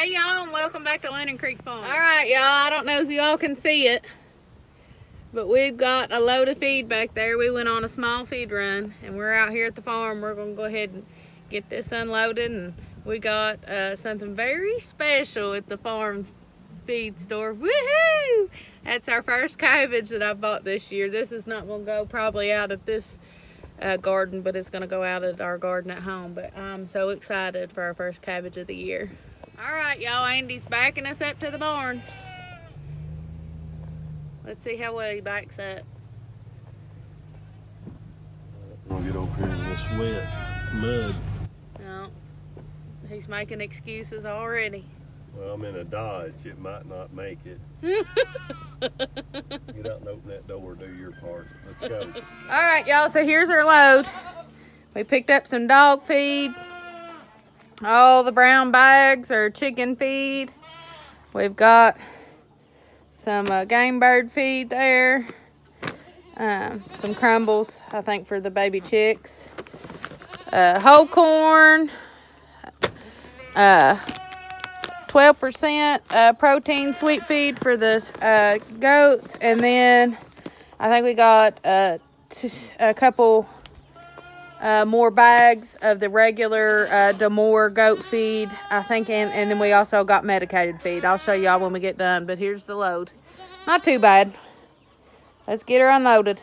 Hey y'all, and welcome back to Lennon Creek Farm. Alright y'all, I don't know if y'all can see it, but we've got a load of feed back there. We went on a small feed run and we're out here at the farm. We're going to go ahead and get this unloaded, and we got something very special at the farm feed store. Woohoo! That's our first cabbage that I bought this year. This is not going to go probably out at this garden, but it's going to go out at our garden at home. But I'm so excited for our first cabbage of the year. Alright y'all, Andy's backing us up to the barn. Let's see how well he backs up. We'll get over here in this wet mud. No, he's making excuses already. Well, I'm in a Dodge. It might not make it. Get out and open that door. Do your part. Let's go. Alright y'all, so here's our load. We picked up some dog feed. All the brown bags are chicken feed. We've got some game bird feed there. Some crumbles, I think, for the baby chicks. Whole corn. 12% protein sweet feed for the goats. And then I think we got a couple more bags of the regular Damore goat feed, I think, and then we also got medicated feed. I'll show y'all when we get done, but here's the load. Not too bad. Let's get her unloaded.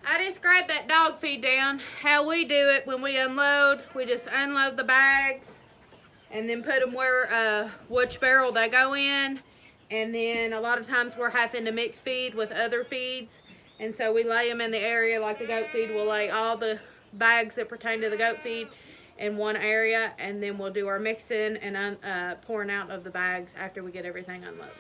I just grabbed that dog feed down. How we do it when we unload, we just unload the bags and then put them where which barrel they go in. And then a lot of times we're having to mix feed with other feeds, and so we lay them in the area. Like the goat feed, we'll lay all the bags that pertain to the goat feed in one area, and then we'll do our mixing and pouring out of the bags after we get everything unloaded.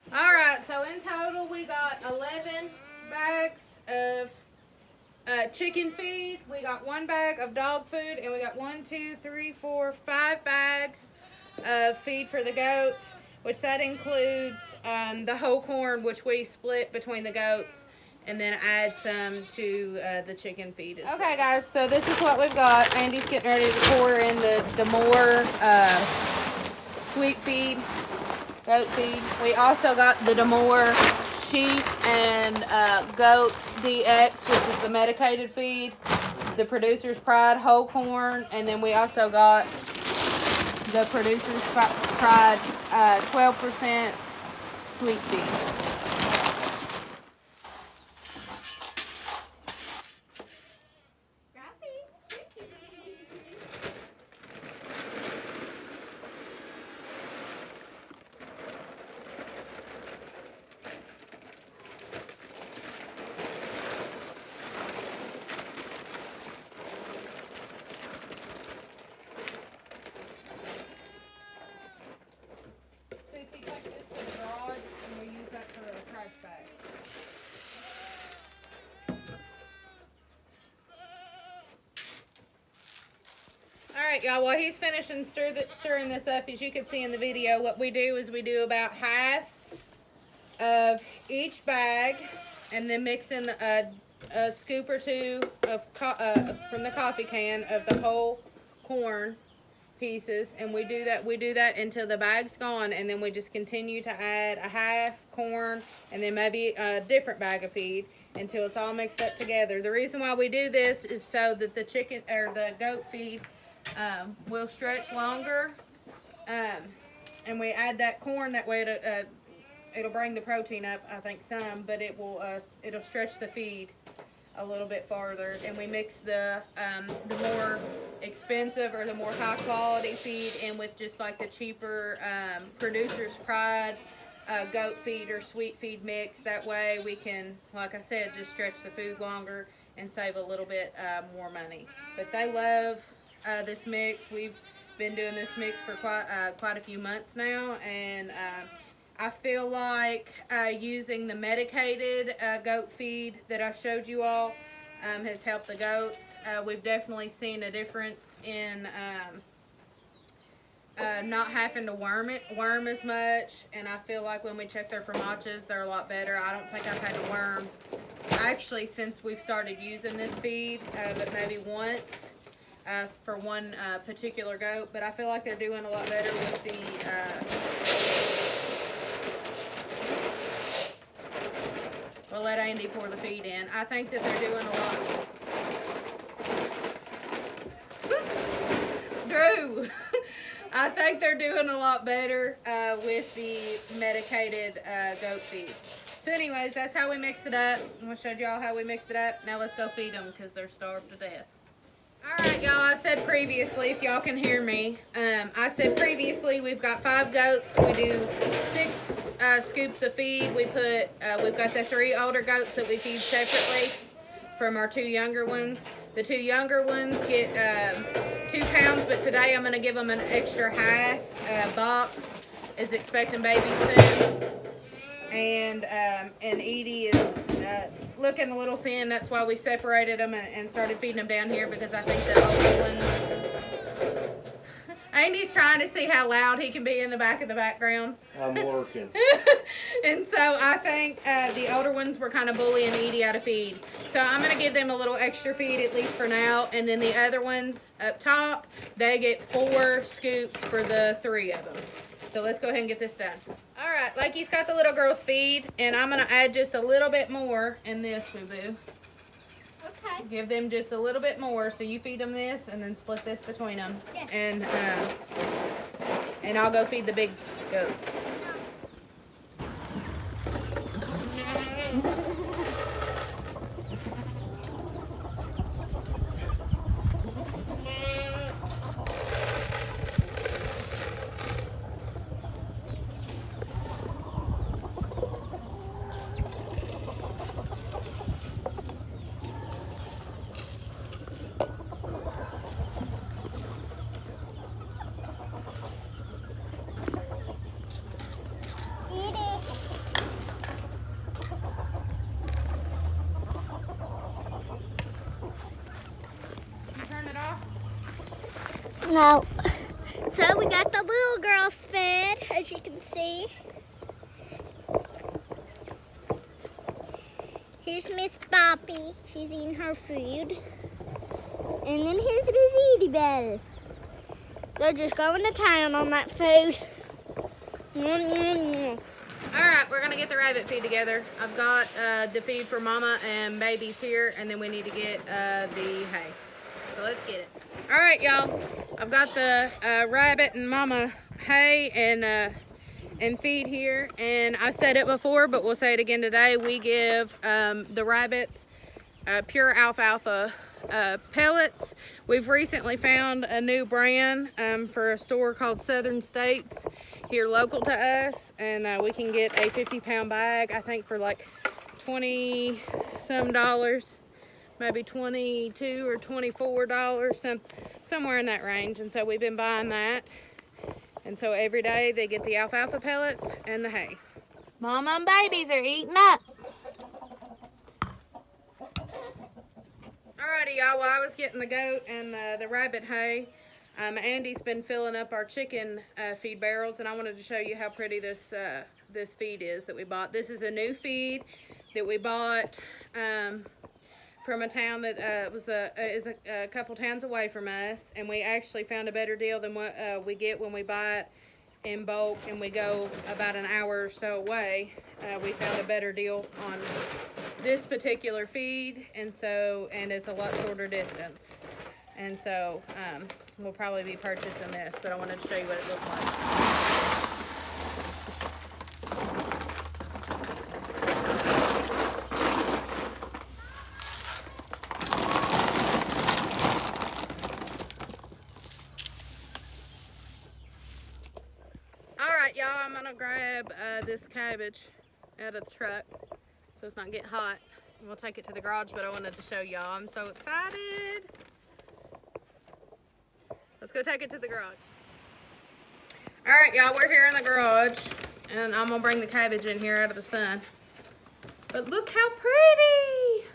Alright, so in total we got 11 bags of chicken feed. We got 1 bag of dog food, and we got 5 bags of feed for the goats, which that includes the whole corn, which we split between the goats, and then add some to the chicken feed as well. Okay guys, so this is what we've got. Andy's getting ready to pour in the Damore sweet feed. Goat feed. We also got the Damore sheep and goat DX, which is the medicated feed, the Producer's Pride whole corn, and then we also got the Producer's Pride 12% sweet feed. Alright y'all, while he's finishing stirring this up, as you can see in the video, what we do is we do about half of each bag, and then mix in a scoop or two of from the coffee can of the whole corn pieces, and we do that until the bag's gone, and then we just continue to add a half corn and then maybe a different bag of feed until it's all mixed up together. The reason why we do this is so that the chicken or the goat feed will stretch longer, and we add that corn that way it'll bring the protein up, I think, some, but it'll stretch the feed a little bit farther. And we mix the more expensive or the more high quality feed in with just like the cheaper Producer's Pride goat feed or sweet feed mix. That way we can, like I said, just stretch the food longer and save a little bit more money. But they love this mix. We've been doing this mix for quite a few months now, and I feel like using the medicated goat feed that I showed you all has helped the goats. We've definitely seen a difference in not having to worm as much, and I feel like when we check their formages, they're a lot better. I don't think I've had to worm actually since we've started using this feed, but maybe once for one particular goat. But I feel like they're doing a lot better with the we'll let Andy pour the feed in. I think that they're doing a lot. Drew! I think they're doing a lot better with the medicated goat feed. So anyways, that's how we mix it up. I'm going to show y'all how we mixed it up. Now let's go feed them because they're starved to death. Alright y'all, I said previously, if y'all can hear me, I said previously we've got 5 goats. We do 6 scoops of feed. We've got the 3 older goats that we feed separately from our 2 younger ones. The 2 younger ones get 2 pounds, but today I'm going to give them an extra half. Bop is expecting babies soon. And Edie is looking a little thin. That's why we separated them and started feeding them down here, because I think the older ones... Andy's trying to see how loud he can be in the back of the background. I'm working. And so I think the older ones were kind of bullying Edie out of feed. So I'm going to give them a little extra feed, at least for now. And then the other ones up top, they get 4 scoops for the 3 of them. So let's go ahead and get this done. All right, Lakey's got the little girl's feed, and I'm going to add just a little bit more in this, boo-boo. Okay. Give them just a little bit more, so you feed them this, and then split this between them. Yes. And I'll go feed the big goats. No. So we got the little girls fed, as you can see. Here's Miss Boppy. She's eating her food. And then here's Miss Edie Bell. They're just going to town on that food. Alright, we're going to get the rabbit feed together. I've got the feed for mama and babies here, and then we need to get the hay. So let's get it. Alright y'all, I've got the rabbit and mama hay and feed here, and I've said it before, but we'll say it again today. We give the rabbits pure alfalfa pellets. We've recently found a new brand for a store called Southern States here local to us, and we can get a 50-pound bag, I think for like $20-some, maybe $22 or $24, somewhere in that range. And so we've been buying that, and so every day they get the alfalfa pellets and the hay. Mama and babies are eating up. Alrighty y'all, while I was getting the goat and the rabbit hay, Andy's been filling up our chicken feed barrels, and I wanted to show you how pretty this this feed is that we bought. This is a new feed that we bought from a town that is a couple towns away from us, and we actually found a better deal than what we get when we buy it in bulk and we go about an hour or so away. We found a better deal on this particular feed, and it's a lot shorter distance, and so we'll probably be purchasing this, but I wanted to show you what it looks like. Y'all, I'm gonna grab this cabbage out of the truck so it's not getting hot. We'll take it to the garage, but I wanted to show y'all. I'm so excited. Let's go take it to the garage. All right, y'all, we're here in the garage, and I'm gonna bring the cabbage in here out of the sun. But look how pretty.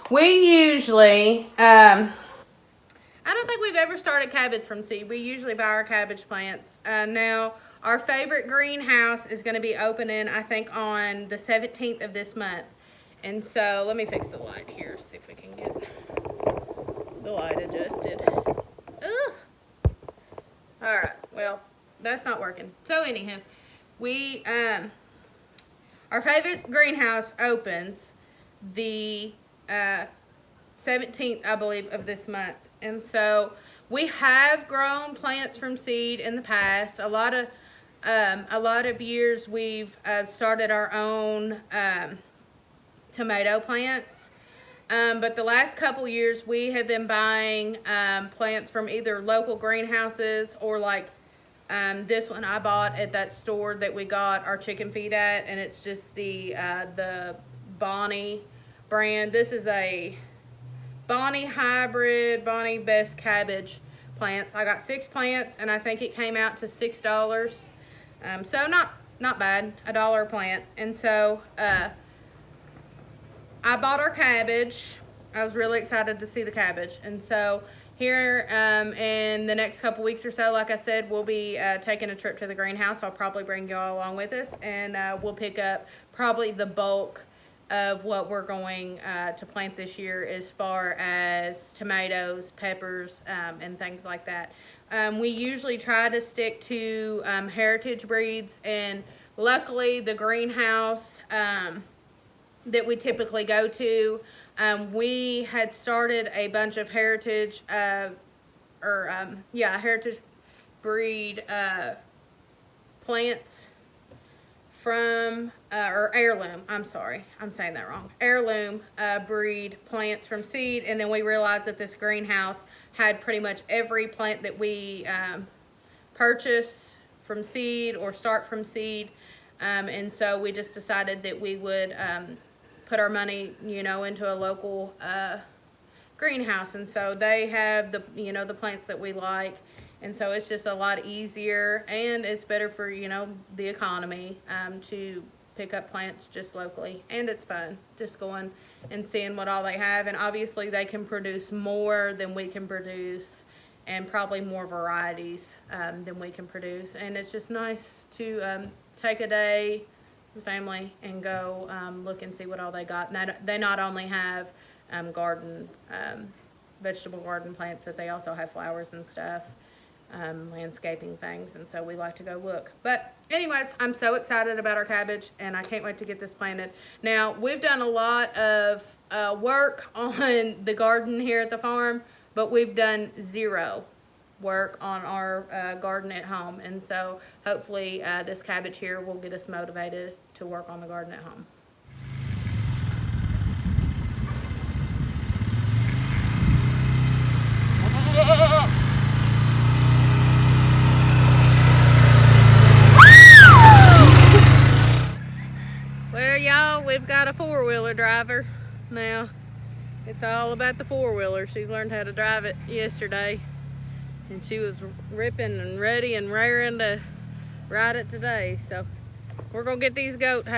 We usually, I don't think we've ever started cabbage from seed. We usually buy our cabbage plants. Now, our favorite greenhouse is gonna be opening, I think, on the 17th of this month. And so, let me fix the light here, see if we can get the light adjusted. Ugh. All right, well, that's not working. So anywho, we, our favorite greenhouse opens the 17th, I believe, of this month. And so we have grown plants from seed in the past. A lot of years we've started our own tomato plants. But the last couple years we have been buying plants from either local greenhouses or like this one I bought at that store that we got our chicken feed at, and it's just the Bonnie brand. This is a Bonnie hybrid, Bonnie Best Cabbage plants. I got 6 plants, and I think it came out to $6. So not bad, $1 a plant. And so I bought our cabbage. I was really excited to see the cabbage. And so here in the next couple weeks or so, like I said, we'll be taking a trip to the greenhouse. I'll probably bring y'all along with us, and we'll pick up probably the bulk of what we're going to plant this year as far as tomatoes, peppers, and things like that. We usually try to stick to heritage breeds, and luckily the greenhouse that we typically go to, we had started a bunch of heritage heritage breed plants from or heirloom, I'm sorry, I'm saying that wrong, heirloom breed plants from seed. And then we realized that this greenhouse had pretty much every plant that we purchase from seed or start from seed, and so we just decided that we would put our money, into a local greenhouse. And so they have the plants that we like, and so it's just a lot easier, and it's better for the economy to pick up plants just locally. And it's fun just going and seeing what all they have, and obviously they can produce more than we can produce, and probably more varieties than we can produce. And it's just nice to take a day as a family and go look and see what all they got. And they not only have vegetable garden plants, but they also have flowers and stuff, landscaping things, and so we like to go look. But anyways, I'm so excited about our cabbage, and I can't wait to get this planted. Now, we've done a lot of work on the garden here at the farm, but we've done zero work on our garden at home, and so hopefully this cabbage here will get us motivated to work on the garden at home. Well, y'all, we've got a four-wheeler driver now. It's all about the four-wheeler. She's learned how to drive it yesterday, and she was ripping and ready and raring to ride it today. So we're gonna get these goats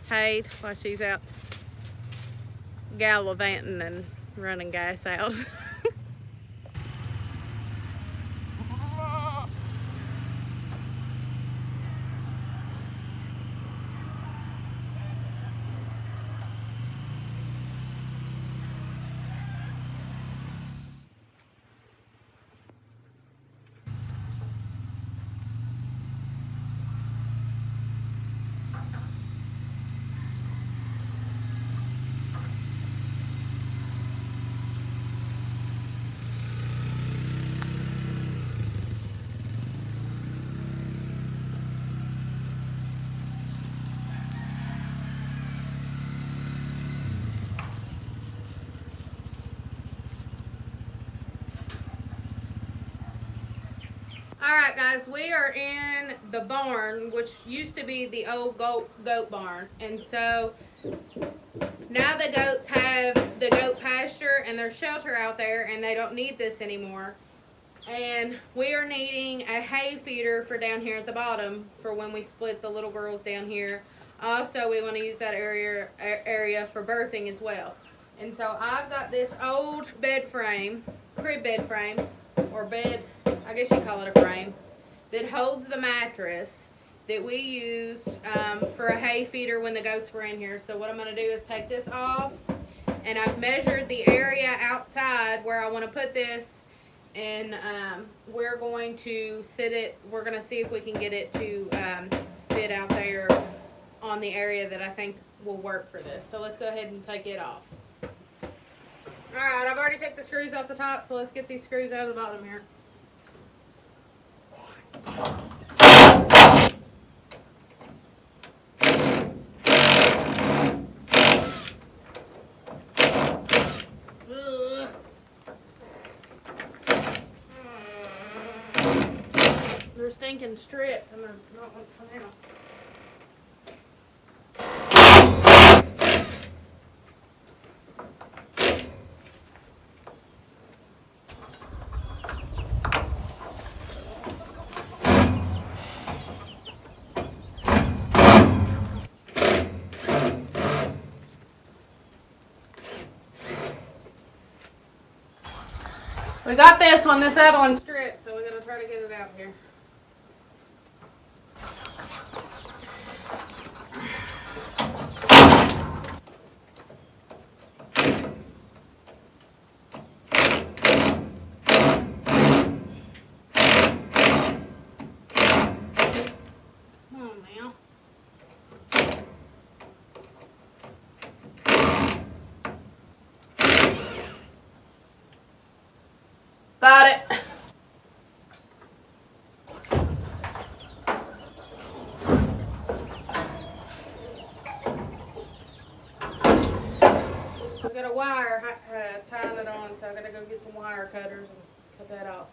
hayed while she's out gallivanting and running gas out. Alright guys, we are in the barn, which used to be the old goat barn. And so now the goats have the goat pasture and their shelter out there, and they don't need this anymore. And we are needing a hay feeder for down here at the bottom for when we split the little girls down here. Also, we want to use that area for birthing as well. And so I've got this old bed frame, crib bed frame, or bed, I guess you call it a frame, that holds the mattress that we used for a hay feeder when the goats were in here. So what I'm going to do is take this off, and I've measured the area outside where I want to put this, and we're going to we're going to see if we can get it to fit out there on the area that I think will work for this. So let's go ahead and take it off. Alright, I've already taken the screws off the top, so let's get these screws out of the bottom here. They're stinking stripped, and they're not want to come out. We got this one. This other one's stripped, so we're going to try to get it out here. Come on now. Got it. I've got a wire tying it on, so I gotta go get some wire cutters and cut that off.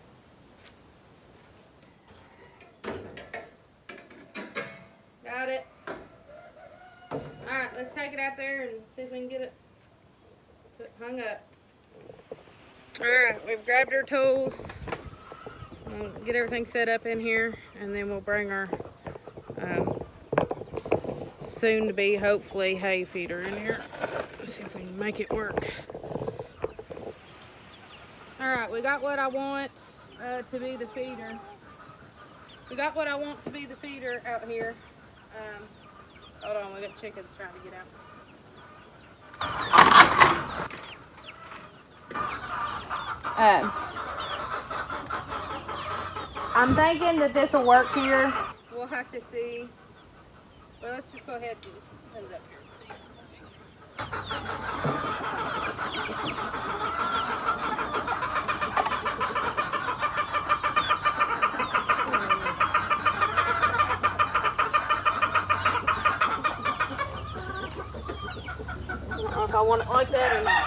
Got it. Alright, let's take it out there and see if we can get it hung up. Alright, we've grabbed our tools. We'll get everything set up in here, and then we'll bring our soon to be hopefully hay feeder in here. Let's see if we can make it work. Alright, we got what I want to be the feeder. We got what I want to be the feeder out here. Hold on, we got chickens trying to get out. I'm thinking that this will work here. We'll have to see. Well, let's just go ahead and put it up here and see. I don't know if I want it like that or not.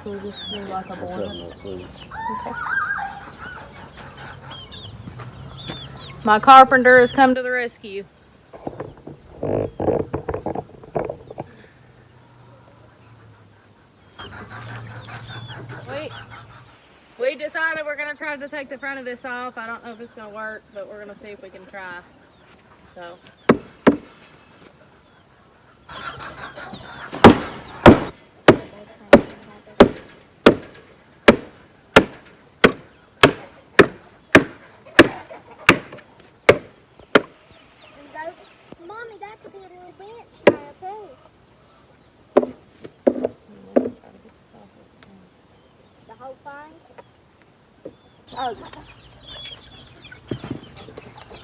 Will this seem like a border? Okay. My carpenter has come to the rescue. We decided we're going to try to take the front of this off. I don't know if it's going to work, but we're going to see if we can try. So. Mommy, that could be a little bench now, too. The whole thing? Oh.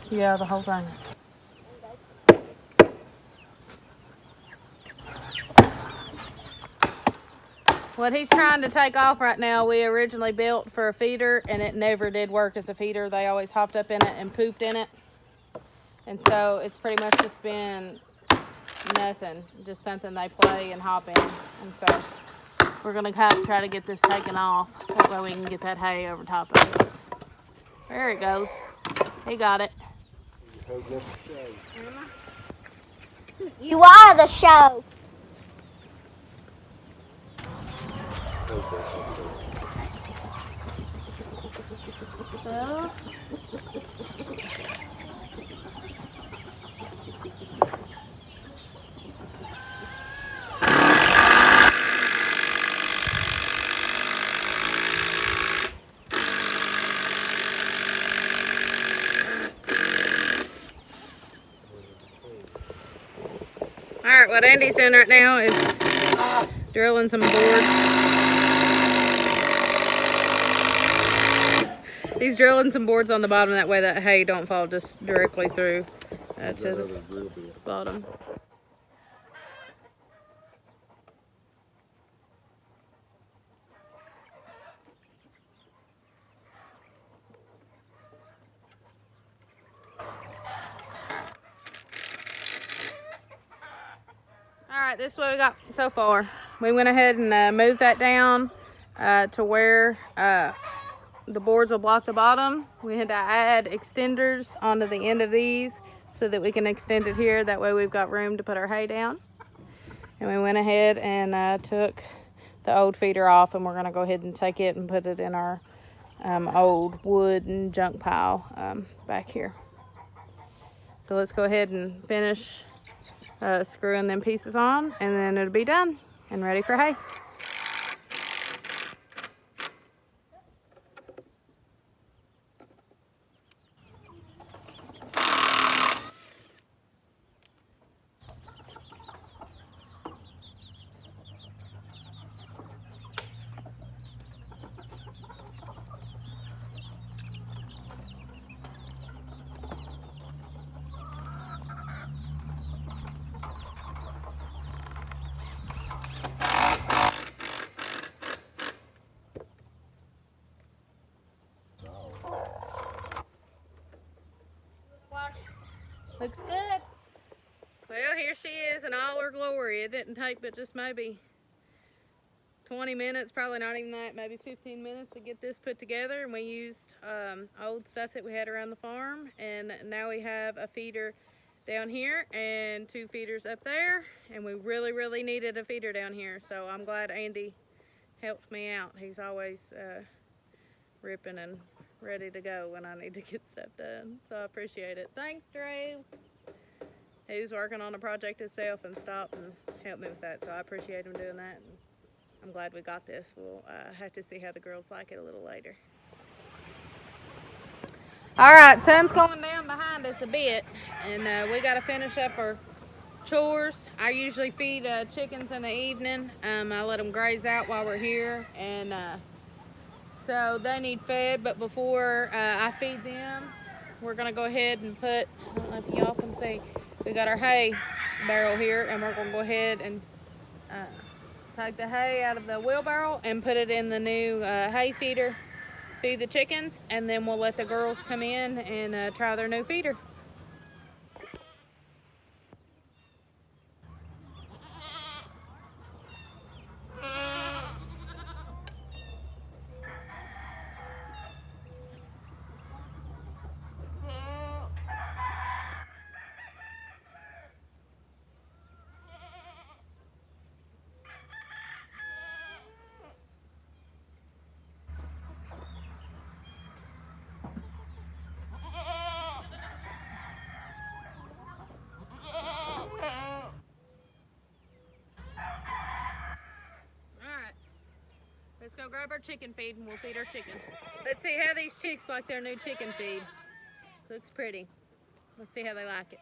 Yeah, the whole thing. What he's trying to take off right now, we originally built for a feeder, and it never did work as a feeder. They always hopped up in it and pooped in it. And so it's pretty much just been nothing, just something they play and hop in. And so we're going to try to get this taken off. That way we can get that hay over top of it. There it goes. He got it. You are the show. Well, alright, what Andy's doing right now is drilling some boards. He's drilling some boards on the bottom, that way that hay don't fall just directly through to the bottom. Alright, this is what we got so far. We went ahead and moved that down to where the boards will block the bottom. We had to add extenders onto the end of these so that we can extend it here. That way we've got room to put our hay down. And we went ahead and took the old feeder off, and we're going to go ahead and take it and put it in our old wood and junk pile back here. So let's go ahead and finish screwing them pieces on, and then it'll be done and ready for hay. Looks good. Well, here she is in all her glory. It didn't take but just maybe 20 minutes, probably not even that, maybe 15 minutes to get this put together. And we used old stuff that we had around the farm. And now we have a feeder down here and 2 feeders up there. And we really, really needed a feeder down here. So I'm glad Andy helped me out. He's always ripping and ready to go when I need to get stuff done. So I appreciate it. Thanks, Dre. He was working on a project himself and stopped and helped me with that. So I appreciate him doing that. And I'm glad we got this. We'll have to see how the girls like it a little later. All right, sun's going down behind us a bit, and we got to finish up our chores. I usually feed chickens in the evening. I let them graze out while we're here, and so they need fed. But before I feed them, we're gonna go ahead and put, I don't know if y'all can see, we got our hay barrel here, and we're gonna go ahead and take the hay out of the wheelbarrow and put it in the new hay feeder, feed the chickens, and then we'll let the girls come in and try their new feeder. Let's go grab our chicken feed and we'll feed our chickens. Let's see how these chicks like their new chicken feed. Looks pretty. Let's see how they like it.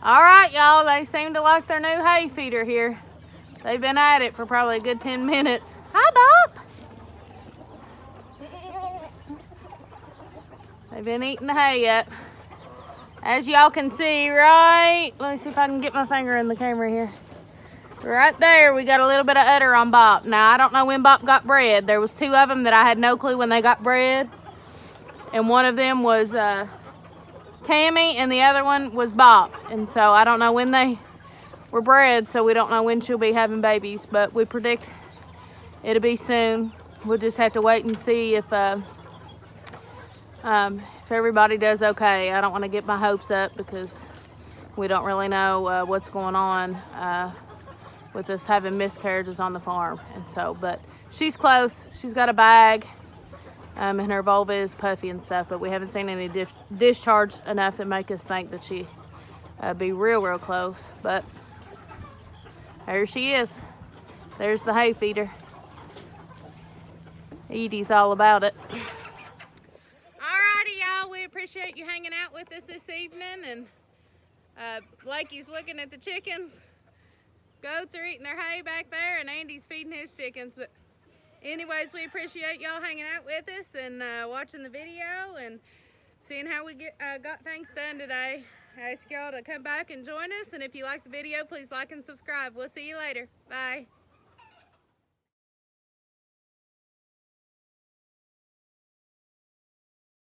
All right, y'all, they seem to like their new hay feeder here. They've been at it for probably a good 10 minutes. Hi, Bob. They've been eating the hay up. As y'all can see, right, let me see if I can get my finger in the camera here. Right there, we got a little bit of udder on Bop. Now, I don't know when Bop got bred. There was 2 of them that I had no clue when they got bred. And one of them was Tammy, and the other one was Bop. And so I don't know when they were bred, so we don't know when she'll be having babies. But we predict it'll be soon. We'll just have to wait and see if everybody does okay. I don't want to get my hopes up because we don't really know what's going on with us having miscarriages on the farm. And so, but she's close. She's got a bag, and her vulva is puffy and stuff, but we haven't seen any discharge enough to make us think that she be real close. But there she is. There's the hay feeder. Edie's all about it. Alrighty, y'all, we appreciate you hanging out with us this evening, and Blakey's looking at the chickens. Goats are eating their hay back there, and Andy's feeding his chickens. But anyways, we appreciate y'all hanging out with us and watching the video and seeing how we got things done today. I ask y'all to come back and join us, and if you like the video, please like and subscribe. We'll see you later. Bye.